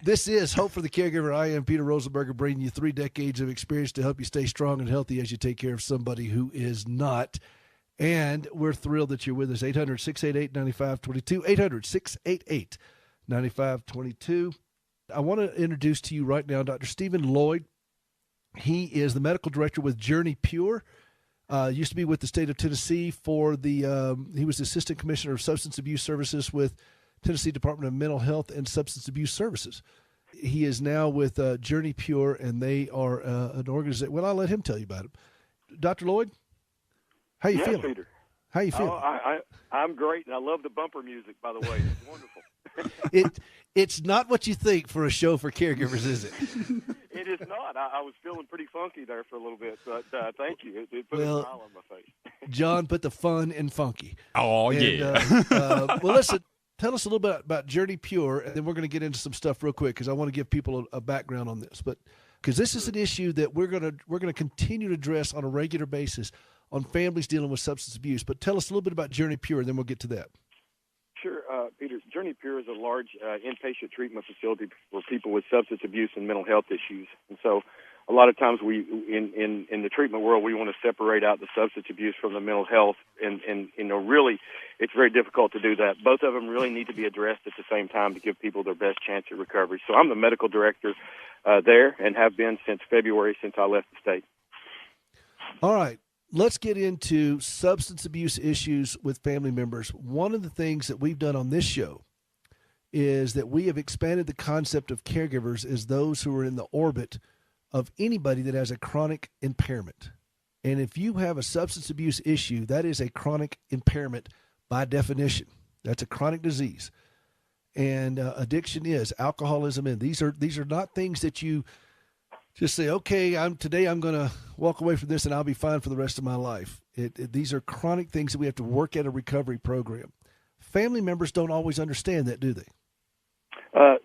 This is Hope for the Caregiver. I am Peter Rosenberger, bringing you 3 decades of experience to help you stay strong and healthy as you take care of somebody who is not. And we're thrilled that you're with us. 800-688-9522. 800-688-9522. I want to introduce to you right now Dr. Stephen Loyd. He is the medical director with Journey Pure. Used to be with the state of Tennessee for the, he was the assistant commissioner of substance abuse services with Tennessee Department of Mental Health and Substance Abuse Services. He is now with Journey Pure, and they are an organization. Well, I'll let him tell you about it. Dr. Loyd, how you feeling? Peter. How you feeling? I'm great, and I love the bumper music, by the way. It's wonderful. It's not what you think for a show for caregivers, is it? It is not. I was feeling pretty funky there for a little bit, but thank you. It put a smile on my face. John put the fun in funky. Oh, yeah. Well, listen, tell us a little bit about Journey Pure, and then we're going to get into some stuff real quick because I want to give people a background on this. But because this is an issue that we're going to continue to address on a regular basis on families dealing with substance abuse. But tell us a little bit about Journey Pure, and then we'll get to that. Sure, Peter. Journey Pure is a large inpatient treatment facility for people with substance abuse and mental health issues. And so a lot of times we, in the treatment world, we want to separate out the substance abuse from the mental health. And really, it's very difficult to do that. Both of them really need to be addressed at the same time to give people their best chance at recovery. So I'm the medical director there and have been since February, since I left the state. All right. Let's get into substance abuse issues with family members. One of the things that we've done on this show is that we have expanded the concept of caregivers as those who are in the orbit of anybody that has a chronic impairment. And if you have a substance abuse issue, that is a chronic impairment by definition. That's a chronic disease. And addiction is, alcoholism is. These are not things that you just say, okay, today I'm going to walk away from this and I'll be fine for the rest of my life. These are chronic things that we have to work at a recovery program. Family members don't always understand that, do they?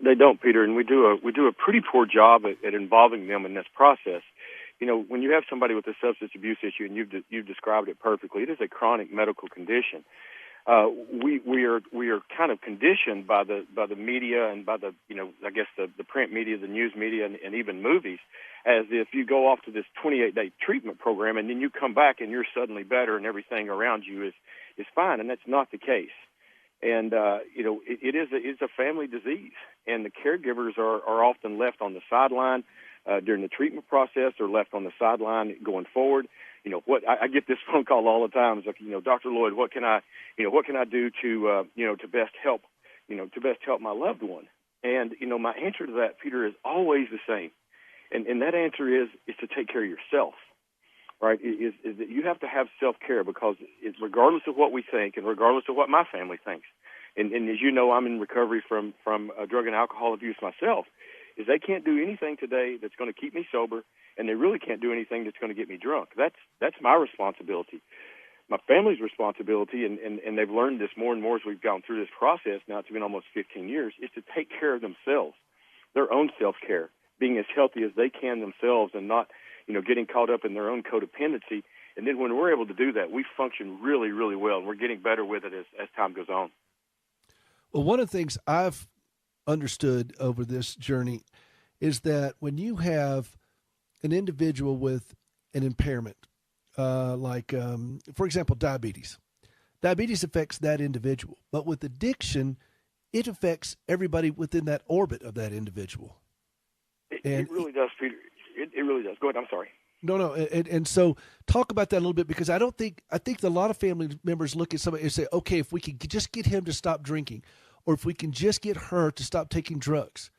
They don't, Peter, and we do a pretty poor job at involving them in this process. You know, when you have somebody with a substance abuse issue, and you've described it perfectly, it is a chronic medical condition. We are kind of conditioned by the media and by the print media, the news media, and even movies, as if you go off to this 28-day treatment program and then you come back and you're suddenly better and everything around you is fine, and that's not the case. And it is a family disease, and the caregivers are often left on the sideline during the treatment process, or left on the sideline going forward. You know, I get this phone call all the time. It's like, Dr. Loyd, what can I do to best help my loved one? And, my answer to that, Peter, is always the same. And that answer is to take care of yourself, right? Is that you have to have self-care, because regardless of what we think and regardless of what my family thinks, and as you know, I'm in recovery from drug and alcohol abuse myself, is they can't do anything today that's going to keep me sober, and they really can't do anything that's going to get me drunk. That's my responsibility. My family's responsibility, and they've learned this more and more as we've gone through this process. Now it's been almost 15 years, is to take care of themselves, their own self-care, being as healthy as they can themselves, and not, getting caught up in their own codependency. And then when we're able to do that, we function really, really well, and we're getting better with it as time goes on. Well, one of the things I've understood over this journey is that when you have an individual with an impairment, for example, diabetes affects that individual. But with addiction, it affects everybody within that orbit of that individual. It really does, Peter. It really does. Go ahead. I'm sorry. No. And so talk about that a little bit, because I think a lot of family members look at somebody and say, okay, if we can just get him to stop drinking, or if we can just get her to stop taking drugs,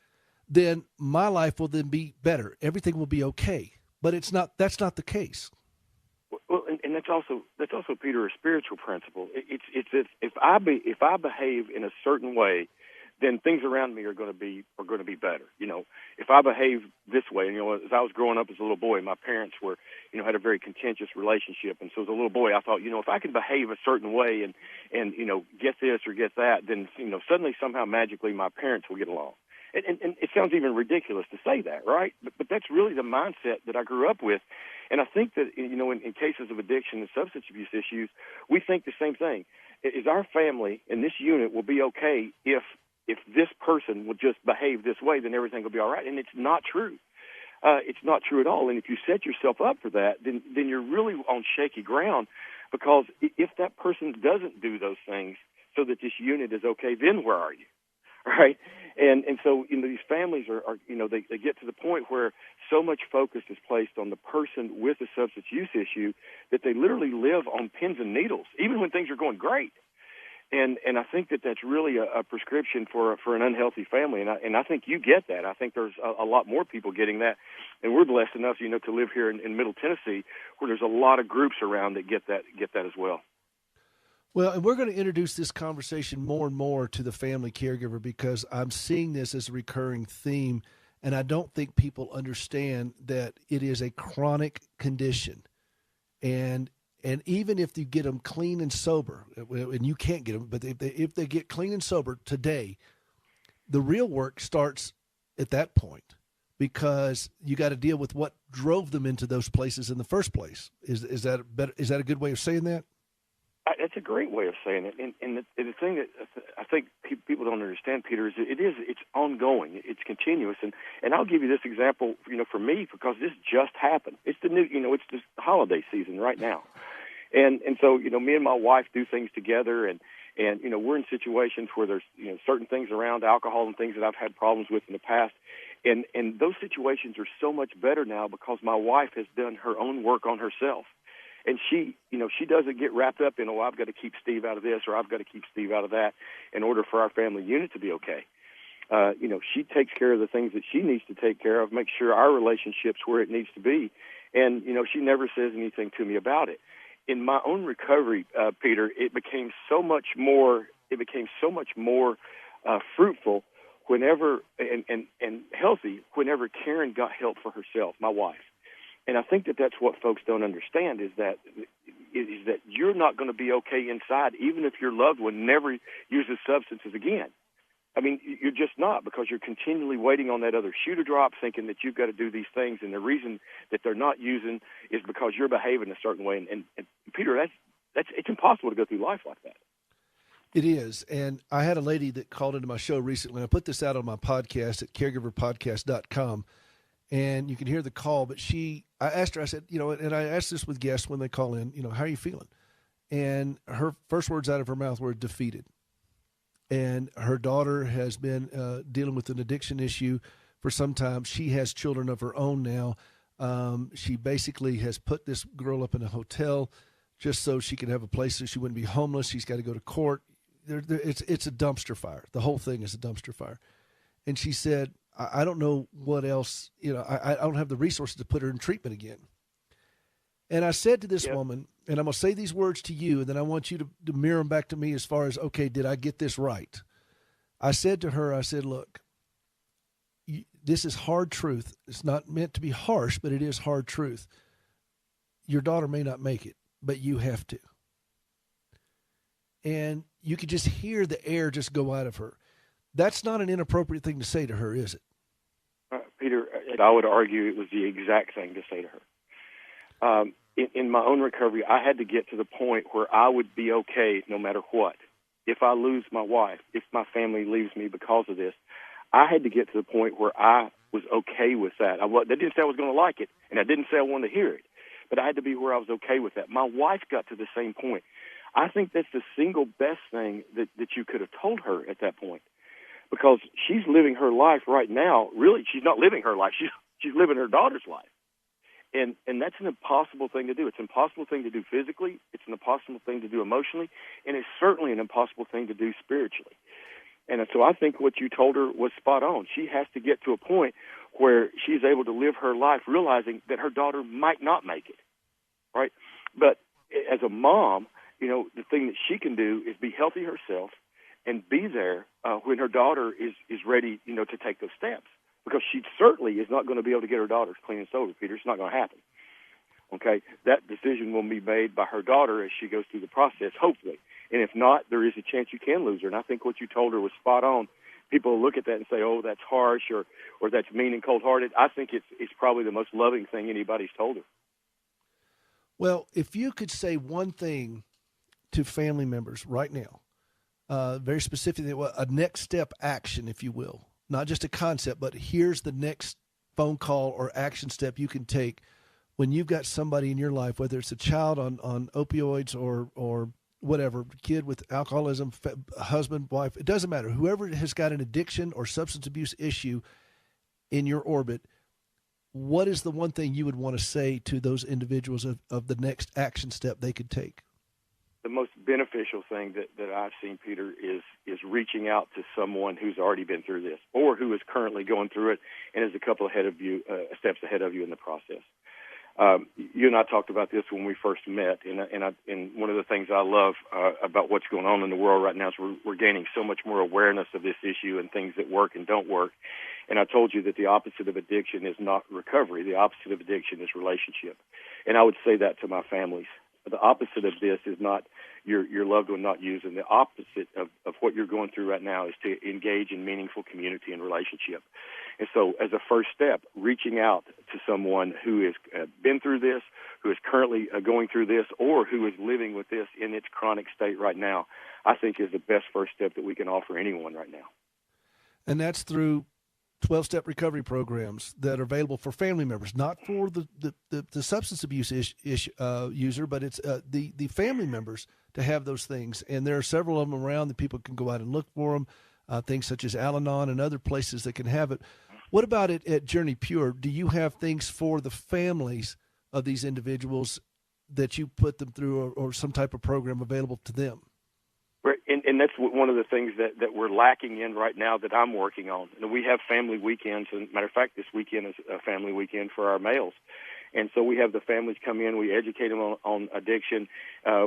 then my life will then be better. Everything will be okay. But that's not the case. Well, and that's also Peter, a spiritual principle. It's if I behave in a certain way, then things around me are going to be better. If I behave this way, and as I was growing up as a little boy, my parents were, had a very contentious relationship, and so as a little boy, I thought, if I can behave a certain way and get this or get that, then suddenly somehow magically my parents will get along. And it sounds even ridiculous to say that, right? But that's really the mindset that I grew up with. And I think that, in cases of addiction and substance abuse issues, we think the same thing. Is our family and this unit will be okay if if this person will just behave this way, then everything will be all right. And it's not true. It's not true at all. And if you set yourself up for that, then you're really on shaky ground, because if that person doesn't do those things so that this unit is okay, then where are you? Right? And so, these families are they get to the point where so much focus is placed on the person with a substance use issue that they literally live on pins and needles, even when things are going great. And I think that that's really a prescription for an unhealthy family. And I think you get that. I think there's a lot more people getting that. And we're blessed enough, to live here in Middle Tennessee, where there's a lot of groups around that get that as well. Well, and we're going to introduce this conversation more and more to the family caregiver, because I'm seeing this as a recurring theme, and I don't think people understand that it is a chronic condition. And even if you get them clean and sober, and you can't get them, but if they get clean and sober today, the real work starts at that point, because you got to deal with what drove them into those places in the first place. Is that a good way of saying that? That's a great way of saying it. And the thing that I think people don't understand, Peter, is it's ongoing. It's continuous. And I'll give you this example, for me, because this just happened. It's it's just the holiday season right now. And so, me and my wife do things together, and we're in situations where there's, certain things around alcohol and things that I've had problems with in the past. And those situations are so much better now because my wife has done her own work on herself. And she doesn't get wrapped up in, I've got to keep Steve out of this, or I've got to keep Steve out of that in order for our family unit to be okay. She takes care of the things that she needs to take care of, make sure our relationship's where it needs to be. And, she never says anything to me about it. In my own recovery, Peter, it became so much more fruitful whenever and healthy whenever Karen got help for herself, my wife. And I think that that's what folks don't understand, is that you're not going to be okay inside, even if your loved one never uses substances again. I mean, you're just not, because you're continually waiting on that other shoe to drop, thinking that you've got to do these things, and the reason that they're not using is because you're behaving a certain way. And Peter, it's impossible to go through life like that. It is. And I had a lady that called into my show recently. I put this out on my podcast at caregiverpodcast.com. And you can hear the call, but I asked her, I said, and I asked this with guests when they call in, how are you feeling? And her first words out of her mouth were defeated. And her daughter has been dealing with an addiction issue for some time. She has children of her own now. She basically has put this girl up in a hotel just so she could have a place so she wouldn't be homeless. She's got to go to court. It's a dumpster fire. The whole thing is a dumpster fire. And she said, I don't know what else, I don't have the resources to put her in treatment again. And I said to this woman, and I'm going to say these words to you, and then I want you to mirror them back to me as far as, okay, did I get this right? I said to her, look, this is hard truth. It's not meant to be harsh, but it is hard truth. Your daughter may not make it, but you have to. And you could just hear the air just go out of her. That's not an inappropriate thing to say to her, is it? Peter, I would argue it was the exact thing to say to her. In my own recovery, I had to get to the point where I would be okay no matter what. If I lose my wife, if my family leaves me because of this, I had to get to the point where I was okay with that. I didn't say I was going to like it, and I didn't say I wanted to hear it, but I had to be where I was okay with that. My wife got to the same point. I think that's the single best thing that you could have told her at that point. Because she's living her life right now. Really, she's not living her life. She's living her daughter's life. And that's an impossible thing to do. It's an impossible thing to do physically. It's an impossible thing to do emotionally. And it's certainly an impossible thing to do spiritually. And so I think what you told her was spot on. She has to get to a point where she's able to live her life realizing that her daughter might not make it, right? But as a mom, the thing that she can do is be healthy herself and be there when her daughter is ready, to take those steps. Because she certainly is not going to be able to get her daughter clean and sober, Peter. It's not going to happen. Okay? That decision will be made by her daughter as she goes through the process, hopefully. And if not, there is a chance you can lose her. And I think what you told her was spot on. People look at that and say, oh, that's harsh or that's mean and cold-hearted. I think it's probably the most loving thing anybody's told her. Well, if you could say one thing to family members right now, very specifically, a next step action, if you will, not just a concept, but here's the next phone call or action step you can take when you've got somebody in your life, whether it's a child on opioids or whatever, kid with alcoholism, husband, wife, it doesn't matter. Whoever has got an addiction or substance abuse issue in your orbit, what is the one thing you would want to say to those individuals of the next action step they could take? The most beneficial thing that I've seen, Peter, is reaching out to someone who's already been through this or who is currently going through it and is a couple ahead of you, steps ahead of you in the process. You and I talked about this when we first met, and one of the things I love about what's going on in the world right now is we're gaining so much more awareness of this issue and things that work and don't work. And I told you that the opposite of addiction is not recovery. The opposite of addiction is relationship. And I would say that to my families. The opposite of this is not your loved one not using. The opposite of what you're going through right now is to engage in meaningful community and relationship. And so as a first step, reaching out to someone who has been through this, who is currently going through this, or who is living with this in its chronic state right now, I think is the best first step that we can offer anyone right now. And that's through 12-step recovery programs that are available for family members, not for the substance abuse user, but it's the family members to have those things. And there are several of them around that people can go out and look for them, things such as Al-Anon and other places that can have it. What about it at Journey Pure? Do you have things for the families of these individuals that you put them through or some type of program available to them? And that's one of the things that we're lacking in right now that I'm working on. And we have family weekends. And matter of fact, this weekend is a family weekend for our males. And so we have the families come in. We educate them on addiction.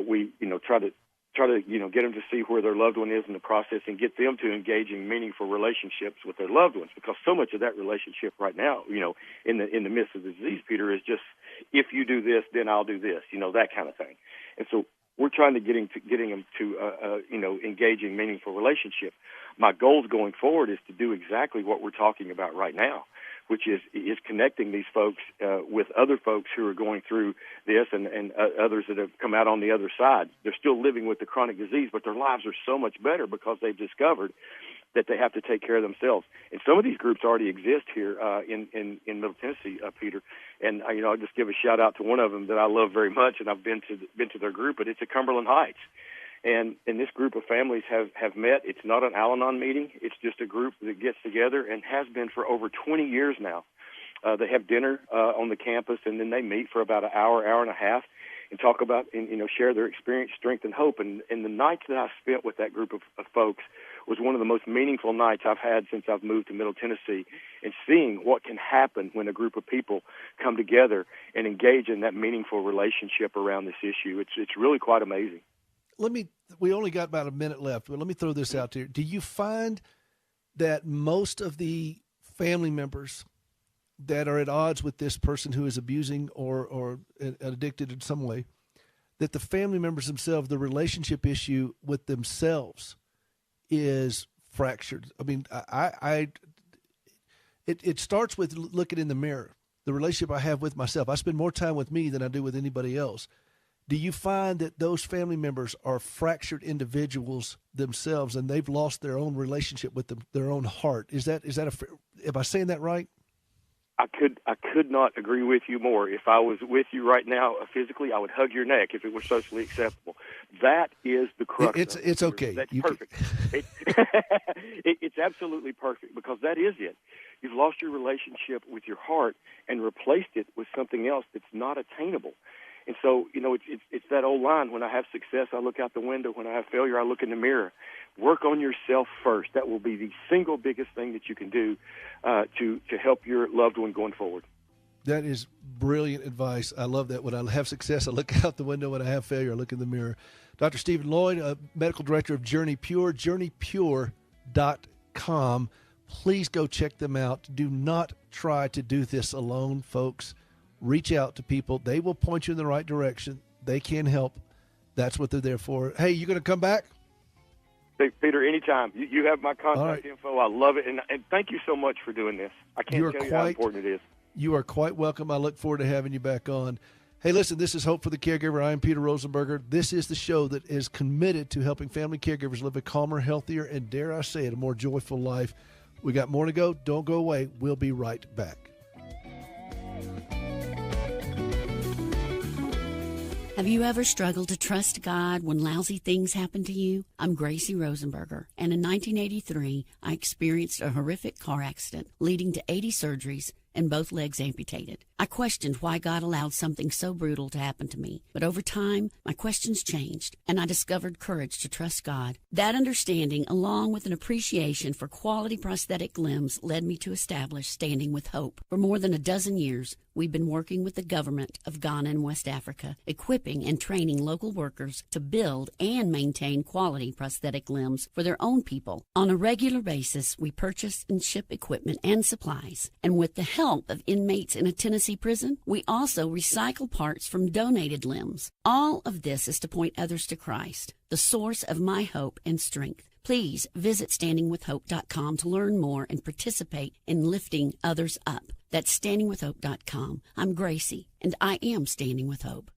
We try to get them to see where their loved one is in the process and get them to engage in meaningful relationships with their loved ones. Because so much of that relationship right now, in the midst of the disease, Peter, is just if you do this, then I'll do this. That kind of thing. And so we're trying to getting them to engage in meaningful relationship. My goals going forward is to do exactly what we're talking about right now, which is connecting these folks with other folks who are going through this and others that have come out on the other side. They're still living with the chronic disease, but their lives are so much better because they've discovered that they have to take care of themselves. And some of these groups already exist here in Middle Tennessee, Peter. And I'll just give a shout out to one of them that I love very much, and I've been to their group, but it's at Cumberland Heights. And this group of families have met. It's not an Al-Anon meeting. It's just a group that gets together and has been for over 20 years now. They have dinner on the campus, and then they meet for about an hour and a half and talk about and share their experience, strength, and hope. And the nights that I spent with that group of folks was one of the most meaningful nights I've had since I've moved to Middle Tennessee, and seeing what can happen when a group of people come together and engage in that meaningful relationship around this issue. It's really quite amazing. We only got about a minute left, but let me throw this out there. Do you find that most of the family members that are at odds with this person who is abusing or addicted in some way, that the family members themselves, the relationship issue with themselves is fractured? I mean, it starts with looking in the mirror, the relationship I have with myself. I spend more time with me than I do with anybody else. Do you find that those family members are fractured individuals themselves and they've lost their own relationship with their own heart? Is that am I saying that right? I could not agree with you more. If I was with you right now physically, I would hug your neck if it were socially acceptable. That is the crux. It's okay. That's perfect. It's absolutely perfect because that is it. You've lost your relationship with your heart and replaced it with something else that's not attainable. And so, it's that old line, when I have success, I look out the window. When I have failure, I look in the mirror. Work on yourself first. That will be the single biggest thing that you can do to help your loved one going forward. That is brilliant advice. I love that. When I have success, I look out the window. When I have failure, I look in the mirror. Dr. Stephen Loyd, medical director of Journey Pure, journeypure.com. Please go check them out. Do not try to do this alone, folks. Reach out to people. They will point you in the right direction. They can help. That's what they're there for. Hey, you going to come back? Hey, Peter, anytime. You have my contact info. I love it. And thank you so much for doing this. I can't tell you how important it is. You are quite welcome. I look forward to having you back on. Hey, listen, this is Hope for the Caregiver. I am Peter Rosenberger. This is the show that is committed to helping family caregivers live a calmer, healthier, and dare I say it, a more joyful life. We got more to go. Don't go away. We'll be right back. Have you ever struggled to trust God when lousy things happen to you? I'm Gracie Rosenberger, and in 1983, I experienced a horrific car accident leading to 80 surgeries and both legs amputated. I questioned why God allowed something so brutal to happen to me, but over time, my questions changed, and I discovered courage to trust God. That understanding, along with an appreciation for quality prosthetic limbs, led me to establish Standing with Hope. For more than a dozen years, we've been working with the government of Ghana and West Africa, equipping and training local workers to build and maintain quality prosthetic limbs for their own people. On a regular basis, we purchase and ship equipment and supplies, and with the help of inmates in a Tennessee prison, we also recycle parts from donated limbs. All of this is to point others to Christ, the source of my hope and strength. Please visit standingwithhope.com to learn more and participate in lifting others up. That's standingwithhope.com. I'm Gracie, and I am Standing with Hope.